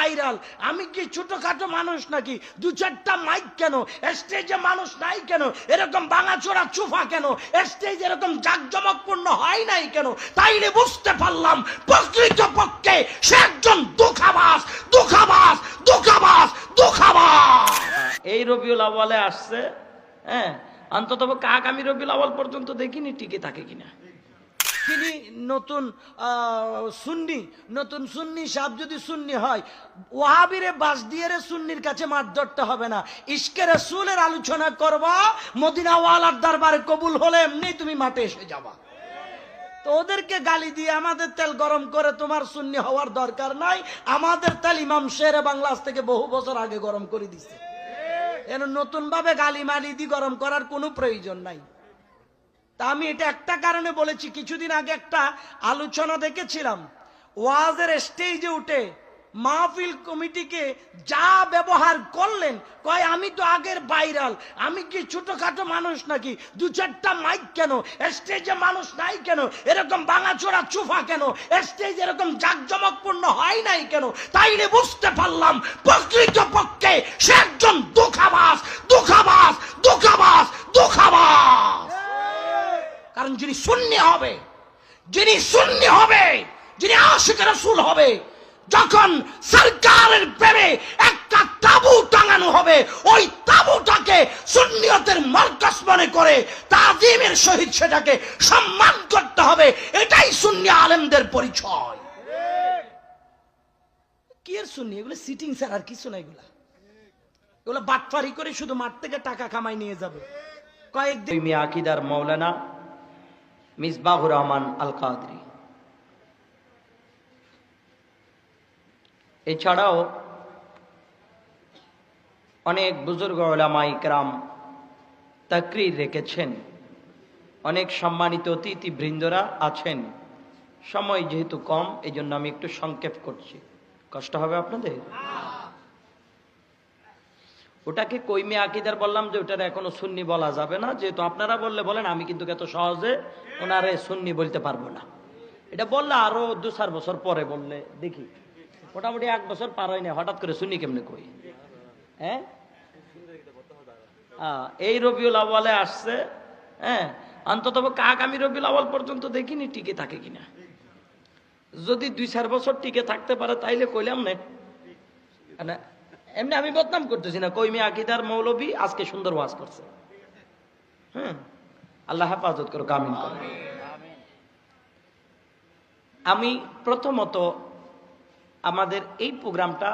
Viral, আমি কি ছোটখাটো মানুষ নাকি? দু চারটা মাইক কেন? স্টেজে মানুষ নাই কেন? এরকম ভাঙাচোরা চুফা কেন? স্টেজ এরকম জাঁকজমকপূর্ণ হয় নাই কেন? তাইলে বুঝতে পারলাম প্রকৃতপক্ষে সে একজন দুঃখাবাস, দুঃখাবাস, দুঃখাবাস, দুঃখাবাস। এই রবিউল আউয়ালে আসছে, হ্যাঁ, অন্তত আগামী রবিউল আউয়াল পর্যন্ত দেখিনি টিকে থাকে কিনা। তিনি নতুন সুন্নি সাহেব যদি সুন্নি হয়, ওয়াহাবিরে বাস দিয়ে সুন্নির কাছে মাঠ ধরতে হবে না। ইশকে রাসূলের আলোচনা করবা, মদিনা ওয়ালার দরবারে কবুল হলে এমনি তুমি মাঠে এসে যাবা। তো ওদেরকে গালি দিয়ে আমাদের তেল গরম করে তোমার সুন্নি হওয়ার দরকার নাই। আমাদের তেল ইমাম শেরে বাংলাদেশ থেকে বহু বছর আগে গরম করে দিছে। এর নতুন ভাবে গালি মালি দিয়ে গরম করার কোনো প্রয়োজন নাই। তা আমি এটা একটা কারণে বলেছি, কিছুদিন আগে একটা আলোচনা দেখেছিলাম, ওয়াজের স্টেজে উঠে মাহফিল কমিটিকে যা ব্যবহার করলেন, কয় আমি তো আগের ভাইরাল, আমি কি ছোটখাটো মানুষ নাকি? দু চারটা মাইক কেন? স্টেজে মানুষ নাই কেন? এরকম ভাঙাচোরা চুফা কেন? স্টেজ এরকম জাঁকজমকপূর্ণ হয় নাই কেন? তাইলে বুঝতে পারলাম প্রকৃতপক্ষে সে একজন দুঃখাবাস, দুঃখাবাস, দুঃখাবাস, দুঃখাবাস। কারণ যিনি সুন্নি হবে, যিনি সুন্নি হবে, যিনি আশিক রাসূল হবে, যখন সরকারের প্রেমে একটা তাবু টাঙানো হবে, ওই তাবুটাকে সুন্নিয়তের মারকাজ মনে করে তাজিমের সহিত সেটাকে সম্মান করতে হবে। এটাই সুন্নি আলেমদের পরিচয়। কি এর সুন্নি? এগুলো সিটিং স্যার, আর কিছু না। এগুলো বাটফারি করে শুধু মাঠ থেকে টাকা কামাই নিয়ে যাবে। কয়েকদিন আকিদার মাওলানা মিসবাহুর রহমান আল কাদরি, এছাড়াও অনেক বুজুর্গ উলামা ইকরাম তাকরীর রেখেছেন, অনেক সম্মানিত অতিথি বৃন্দরা আছেন। সময় যেহেতু কম, এই জন্য আমি একটু সংক্ষেপ করছি, কষ্ট হবে আপনাদের। ওটাকে কইমে আকিদার বললাম যে ওটার এখনো সুন্নি বলা যাবে না, যেহেতু আপনারা বললে বলেন, আমি কিন্তু এত সহজে ওনারে সুন্নি বলতে পারবো না। এটা বললে আরো 2-4 বছর পরে বললে দেখি, মোটামুটি 1 বছর পার হয় না, হঠাৎ করে সুন্নি কেমনে কই? হ্যাঁ, এই রবিউল আউয়ালে আসছে, হ্যাঁ, অন্তত আগামী রবিউল আউয়াল পর্যন্ত দেখিনি টিকে থাকে কিনা। যদি 2-4 বছর টিকে থাকতে পারে তাইলে কইলাম না। এমনি আমি বদনাম করতেছি না, কইমে আকিদার মৌলবী আজকে সুন্দর ওয়াজ করছে। হ্যাঁ, আল্লাহ হেফাজত করো, আমিন করো। আমি প্রথমত আমাদের এই প্রোগ্রামটা